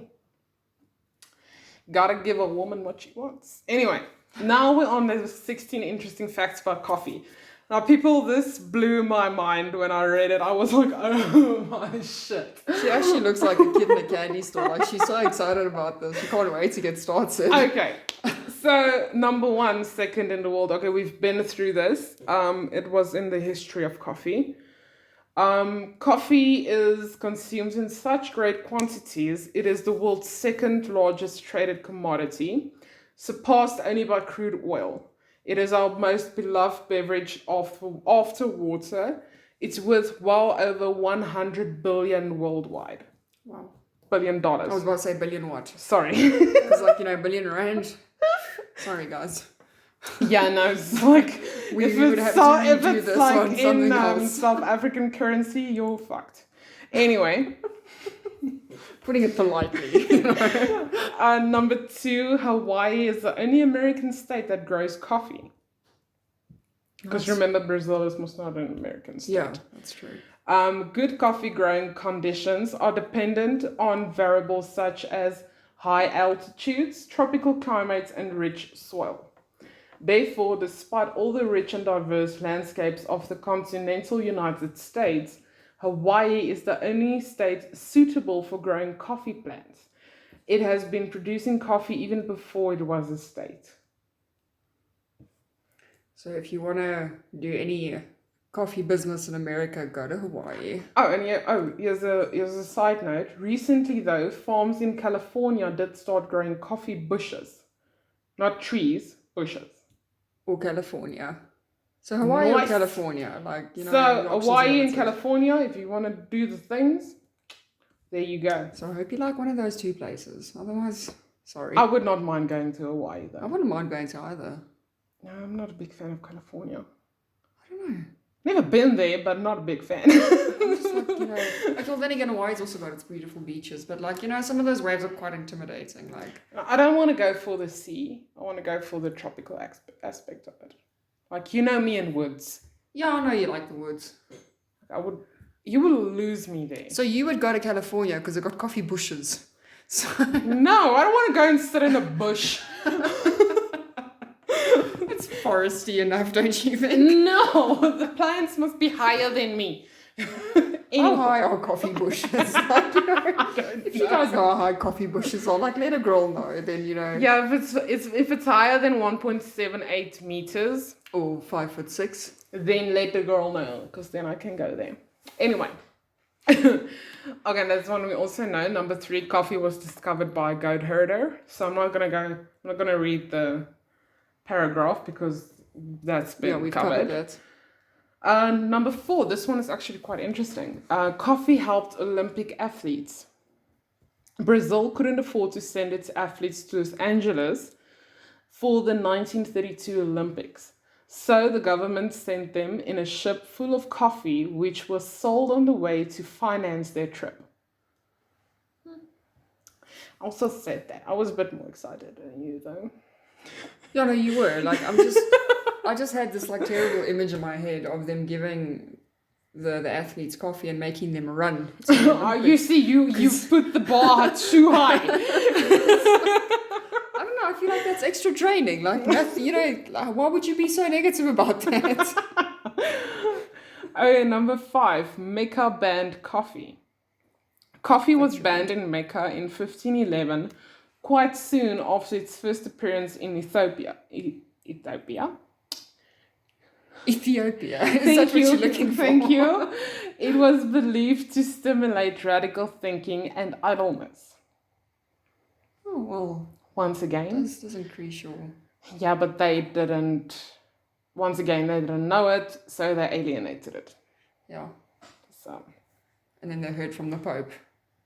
Gotta give a woman what she wants. Anyway, now we're on the 16 interesting facts about coffee. Now, people, this blew my mind when I read it. I was like, oh my shit. She actually looks like a kid in a candy store. Like, she's so excited about this. She can't wait to get started. Okay. So, number 1, second in the world. Okay, we've been through this. It was in the history of coffee. Coffee is consumed in such great quantities. It is the world's second largest traded commodity, surpassed only by crude oil. It is our most beloved beverage after water. It's worth well over 100 billion worldwide. Wow. $1 billion. I was about to say billion what? Sorry. Because, like, you know, billion rand. Sorry, guys. Yeah, no, it's like We if would it's, have to if redo it's this like on in something else. South African currency, you're fucked. Anyway, Putting it politely. You know? number 2, Hawaii is the only American state that grows coffee. Because remember, Brazil is most not an American state. Yeah, that's true. Good coffee growing conditions are dependent on variables such as high altitudes, tropical climates, and rich soil. Therefore, despite all the rich and diverse landscapes of the continental United States, Hawaii is the only state suitable for growing coffee plants. It has been producing coffee even before it was a state. So if you want to do any coffee business in America, go to Hawaii. Oh, and here's a side note. Recently, though, farms in California did start growing coffee bushes. Not trees, bushes. Or California. So Hawaii Nice. or California, like, you know. the So, options Hawaii are and limited. California, if you want to do the things, there you go. So I hope you like one of those 2 places. Otherwise, sorry. I would not mind going to Hawaii, I though. wouldn't mind going to either. No, I'm not a big fan of California. I don't know. Never been there, but not a big fan. Just like, you know. Okay, well, then again, Hawaii's also got its beautiful beaches, but, like, you know, some of those waves are quite intimidating. Like, I don't want to go for the sea. I want to go for the tropical aspect of it. Like, you know me in woods. yeah, I know you like the woods. You will lose me there. So you would go to California because they've got coffee bushes. So No, I don't want to go and sit in a bush. it's foresty enough, don't you think? No, the plants must be higher than me. How high are coffee bushes? Like, you know, if you guys know how high coffee bushes are, like, let a girl know, then, you know. Yeah, if it's higher than 1.78 meters, Or 5'6". then let the girl know, because then I can go there. Anyway. Okay, that's one we also know. Number 3, coffee was discovered by a goat herder. So I'm not gonna read the paragraph because that's been Yeah, we've covered covered. that. Number 4, this one is actually quite interesting. Coffee helped Olympic athletes. Brazil couldn't afford to send its athletes to Los Angeles for the 1932 Olympics. So the government sent them in a ship full of coffee, which was sold on the way to finance their trip. I also said that. I was a bit more excited than you, though. Yeah, no, you were. Like, I just had this like terrible image in my head of them giving the athletes coffee and making them run. You see, you put the bar too high. I don't know. I feel like that's extra training. Like, why would you be so negative about that? Okay, number 5, Mecca banned coffee. Coffee was banned in Mecca in 1511, quite soon after its first appearance in Ethiopia. Ethiopia? Ethiopia. Is that what you're looking for? Thank you. It was believed to stimulate radical thinking and idleness. Oh, well. Once again. This does increase your... Yeah, but they didn't... Once again, they didn't know it, so they alienated it. Yeah. So. And then they heard from the Pope.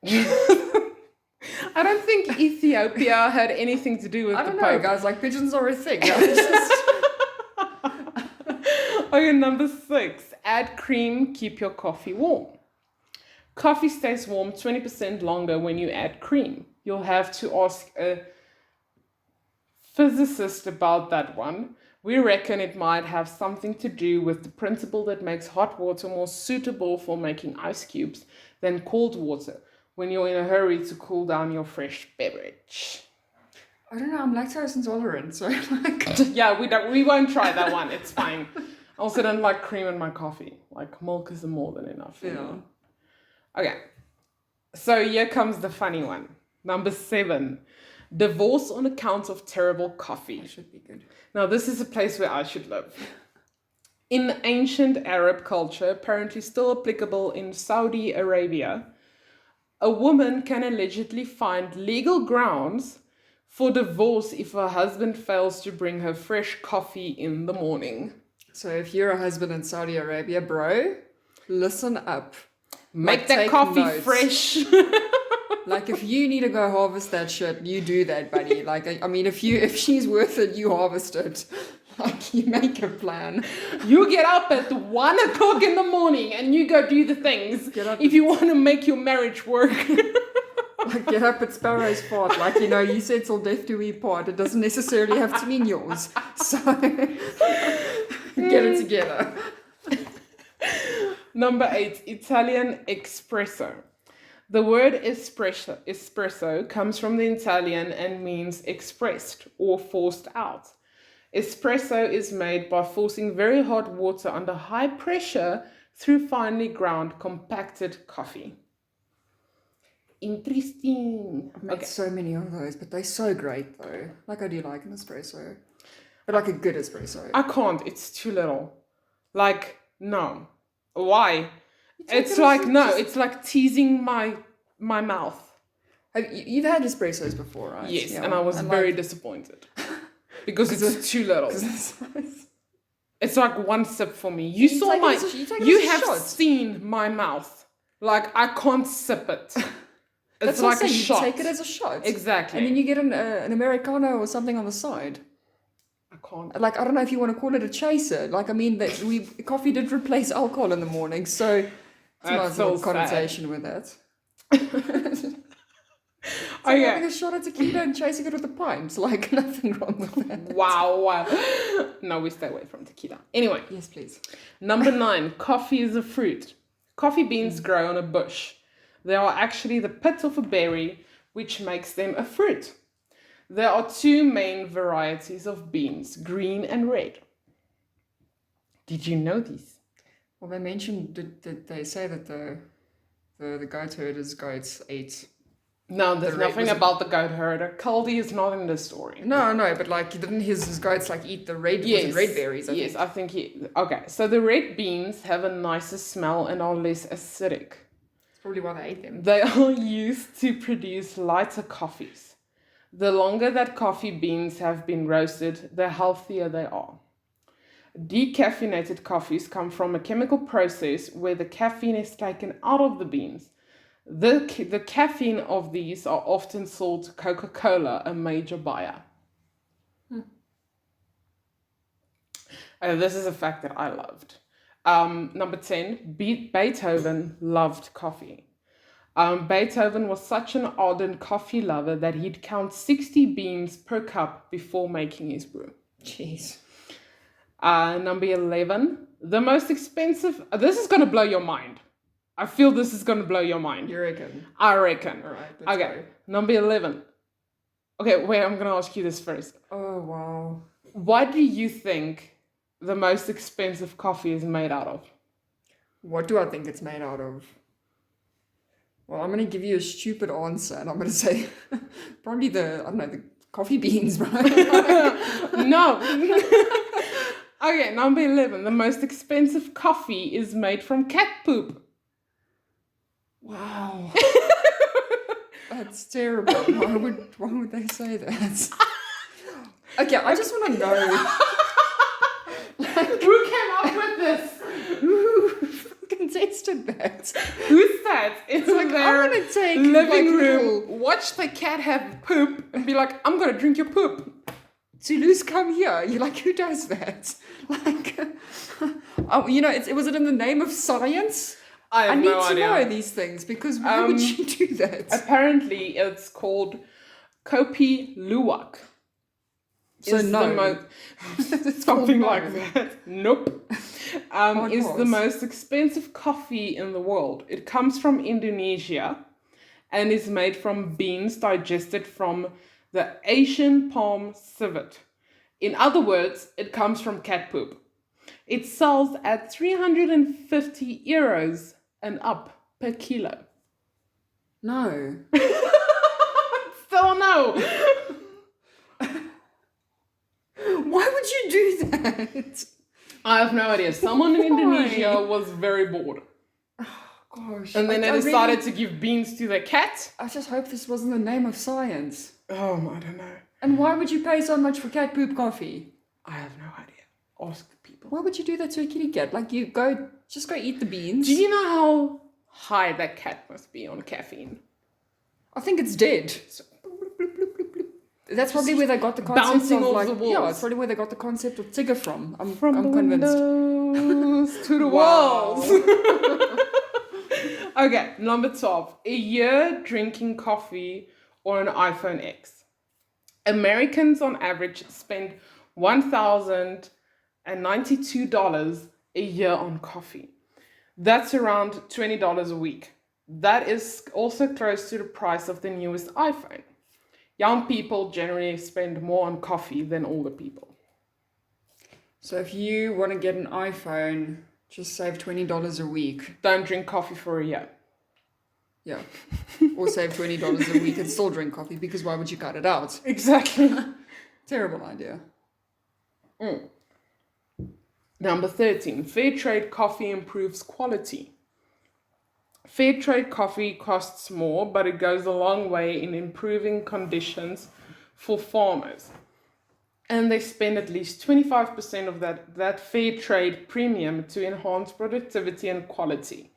I don't think Ethiopia had anything to do with the Pope. I don't know, guys. Like, pigeons are a thing. Okay, number 6. Add cream, keep your coffee warm. Coffee stays warm 20% longer when you add cream. You'll have to ask a physicist about that one. We reckon it might have something to do with the principle that makes hot water more suitable for making ice cubes than cold water when you're in a hurry to cool down your fresh beverage. I don't know, I'm lactose intolerant, so like... Yeah, we won't try that one, it's fine. I also don't like cream in my coffee. Like, milk is more than enough. Yeah. Okay, so here comes the funny one. Number 7, divorce on account of terrible coffee. That should be good. Now, this is a place where I should live. In ancient Arab culture, apparently still applicable in Saudi Arabia, a woman can allegedly find legal grounds for divorce if her husband fails to bring her fresh coffee in the morning. So if you're a husband in Saudi Arabia, bro, listen up. Make that coffee notes. fresh. Like, if you need to go harvest that shit, you do that, buddy. Like, I mean, if she's worth it, you harvest it. Like, you make a plan. You get up at 1 o'clock in the morning and you go do the things if you want to make your marriage work. Like, get up at Sparrow's part. Like, you said till death do we part. It doesn't necessarily have to mean yours. So, get it together. Number 8, Italian espresso. The word espresso comes from the Italian and means expressed or forced out. Espresso is made by forcing very hot water under high pressure through finely ground compacted coffee. Interesting. I've made so many of those, but they're so great though. Like, I do like an espresso. But like a good espresso. I can't. It's too little. Like, no. Why? It's like teasing my mouth. You've had espressos before, right? Yes, Yeah. and I was very disappointed. Because it's too little. It's like one sip for me. You have seen my mouth. Like, I can't sip it. It's like a shot. You take it as a shot. Exactly. And then you get an Americano or something on the side. I can't. Like, I don't know if you want to call it a chaser. Like, I mean, coffee did replace alcohol in the morning, so it's a nice little connotation with that. It's like having a shot of tequila and chasing it with a pint. Like, nothing wrong with that. Wow. No, we stay away from tequila. Anyway. Yes, please. Number 9, coffee is a fruit. Coffee beans grow on a bush. They are actually the pit of a berry, which makes them a fruit. There are 2 main varieties of beans, green and red. Did you know this? Well, they mentioned, did they say that the goat herders' goats ate... No, there's nothing about the goat herder. Kaldi is not in this story. No, but like, didn't his goats like eat the red, red berries? I think okay, so the red beans have a nicer smell and are less acidic. That's probably why they ate them. They are used to produce lighter coffees. The longer that coffee beans have been roasted, the healthier they are. Decaffeinated coffees come from a chemical process where the caffeine is taken out of the beans. The caffeine of these are often sold to Coca-Cola, a major buyer. This is a fact that I loved. Number 10, Beethoven loved coffee. Beethoven was such an ardent coffee lover that he'd count 60 beans per cup before making his brew. Jeez. Number 11, the most expensive. This is going to blow your mind. I feel this is going to blow your mind. You reckon? I reckon. All right. Let's Okay, number 11. Okay, wait, I'm going to ask you this first. go. Oh, wow. What do you think the most expensive coffee is made out of? What do I think it's made out of? Well, I'm going to give you a stupid answer, and I'm going to say probably the coffee beans, right? No. Okay, number 11. The most expensive coffee is made from cat poop. Wow. That's terrible. Why would they say that? Okay, I just want to know. Who came up with this? Who fucking tested that? Who sat in Like, their I'm gonna take living like, room, little watch the cat have poop, and be like, I'm gonna drink your poop. Toulouse, come here. You're like, who does that? Like, was it in the name of science? I have need no to idea. know these things because why would you do that? Apparently, it's called Kopi Luwak. So Is no. the mo- It's something called like no. that. Nope. Is the was. most expensive coffee in the world. It comes from Indonesia and is made from beans digested from the Asian palm civet. In other words, it comes from cat poop. It sells at 350 euros and up per kilo. No. Still no. Why would you do that? I have no idea. Someone in Why? Indonesia was very bored. Gosh. And then I they decided really- to give beans to the cat. I just hope this wasn't the name of science. Oh, I don't know. And why would you pay so much for cat poop coffee? I have no idea. Ask people. Why would you do that to a kitty cat? Like just go eat the beans. Do you know how high that cat must be on caffeine? I think it's dead. So, That's probably where they got the concept bouncing of off the walls. yeah, it's probably where they got the concept of Tigger from. I'm from the convinced. windows to the Wow. walls. Okay, number 12. A year drinking coffee or an iPhone X. Americans on average spend $1,092 a year on coffee. That's around $20 a week. That is also close to the price of the newest iPhone. Young people generally spend more on coffee than older people. So if you want to get an iPhone, just save $20 a week. Don't drink coffee for a year. Yeah. Or save $20 a week and still drink coffee because why would you cut it out? Exactly. Terrible idea. Number 13. Fair trade coffee improves quality. Fair trade coffee costs more, but it goes a long way in improving conditions for farmers. And they spend at least 25% of that fair trade premium to enhance productivity and quality.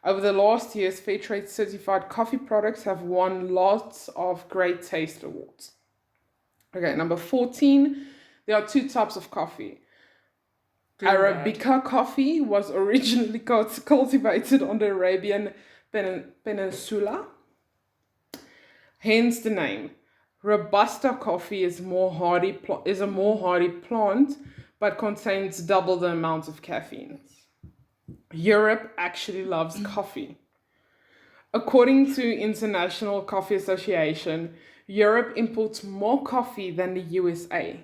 Over the last years, fair trade certified coffee products have won lots of great taste awards. Okay, number 14. There are two types of coffee. Arabica coffee was originally cultivated on the Arabian Peninsula, hence the name. Robusta coffee is a more hardy plant, but contains double the amount of caffeine. Europe actually loves coffee. According to International Coffee Association, Europe imports more coffee than the USA.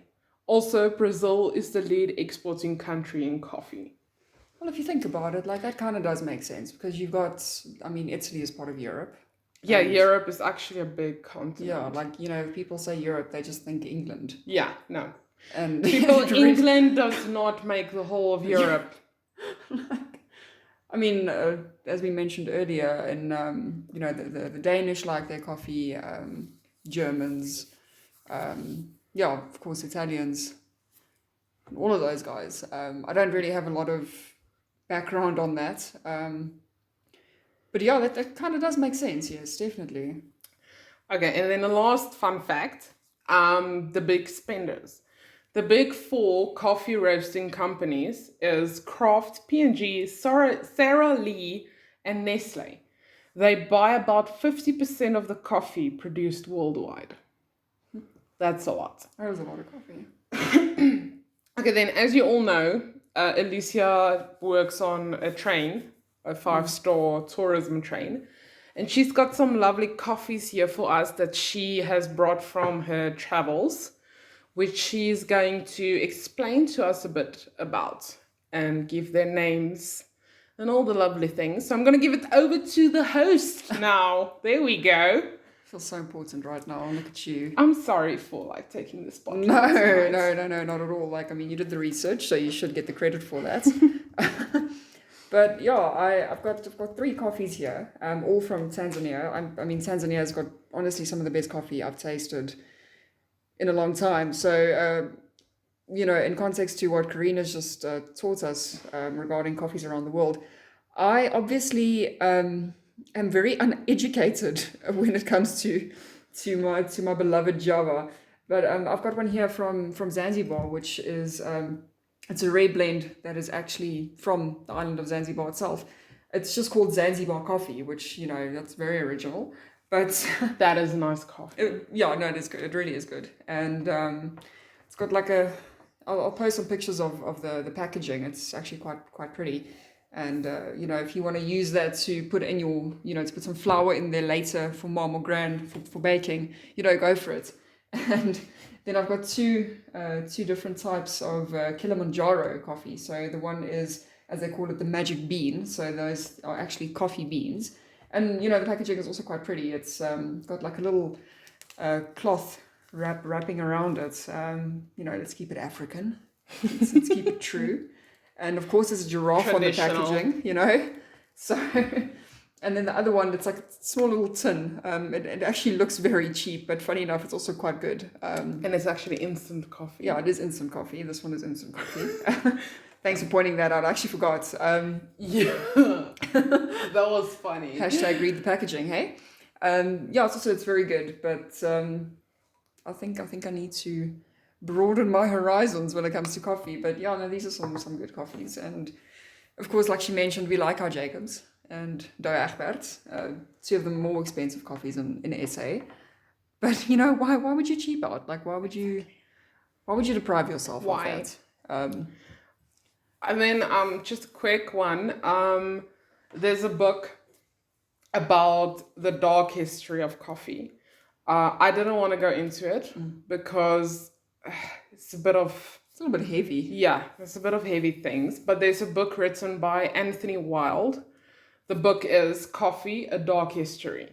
Also, Brazil is the lead exporting country in coffee. Well, if you think about it, like that kind of does make sense because you've got, Italy is part of Europe. Yeah, And- Europe is actually a big continent. Yeah, like, if people say Europe, they just think England. Yeah, no. And People, England does not make the whole of Europe. as we mentioned earlier, in the Danish like their coffee, Germans, of course Italians, all of those guys. I don't really have a lot of background on that, but yeah, that kind of does make sense. Yes, definitely. Okay, and then the last fun fact, the big spenders. The big four coffee roasting companies is Kraft, P&G, Sara Lee, and Nestle. They buy about 50% of the coffee produced worldwide. That's a lot. That was a lot of coffee. Okay, then as you all know, Alicia works on a train, a 5-star tourism train, and she's got some lovely coffees here for us that she has brought from her travels, which she's going to explain to us a bit about and give their names and all the lovely things. So I'm going to give it over to the host now. There we go. I feel so important right now. Look at you. I'm sorry for taking the spotlight. No, not at all. You did the research, so you should get the credit for that. But yeah, I've got 3 coffees here, all from Tanzania. Tanzania's got honestly some of the best coffee I've tasted in a long time. So, in context to what Karina's just taught us regarding coffees around the world, I obviously am very uneducated when it comes to my beloved Java. But I've got one here from Zanzibar, which is it's a rare blend that is actually from the island of Zanzibar itself. It's just called Zanzibar coffee, which that's very original. But that is nice coffee. It is good. It really is good, and it's got I'll post some pictures of the packaging. It's actually quite pretty. And, if you want to use that to put in your, to put some flour in there later for mom or gran for baking, go for it. And then I've got two different types of Kilimanjaro coffee. So the one is, as they call it, the magic bean. So those are actually coffee beans. And, the packaging is also quite pretty. It's got a little cloth wrapping around it. Let's keep it African. Let's keep it true. And of course, there's a giraffe on the packaging, So, and then the other one, it's like a small little tin. It actually looks very cheap, but funny enough, it's also quite good. And it's actually instant coffee. Yeah, it is instant coffee. This one is instant coffee. Thanks for pointing that out. I actually forgot. Yeah, that was funny. Hashtag read the packaging, hey? It's very good, but I think I need to broaden my horizons when it comes to coffee. But these are some good coffees. And of course, like she mentioned, we like our Jacobs and Douwe Egberts, 2 of the more expensive coffees in SA. But why would you cheap out? Why would you deprive yourself of that? And then just a quick one. There's a book about the dark history of coffee. I didn't want to go into it because it's a little bit heavy. Yeah, it's a bit of heavy things. But there's a book written by Anthony Wilde. The book is Coffee, A Dark History.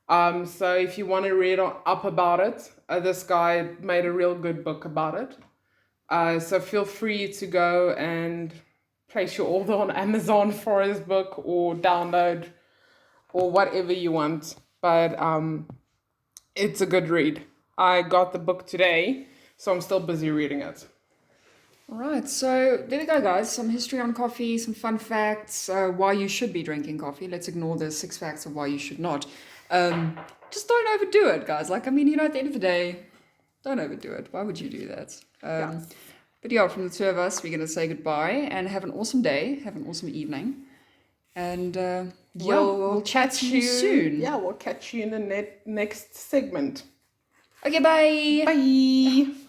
So if you want to read up about it, this guy made a real good book about it. So feel free to go and place your order on Amazon for his book or download or whatever you want. But it's a good read. I got the book today, so I'm still busy reading it. All right, so there we go, guys. Some history on coffee, some fun facts, why you should be drinking coffee. Let's ignore the 6 facts of why you should not. Just don't overdo it, guys. At the end of the day, don't overdo it. Why would you do that? But from the 2 of us, we're going to say goodbye and have an awesome day, have an awesome evening. And we'll chat to you soon. Yeah, we'll catch you in the next segment. Okay, bye. Bye.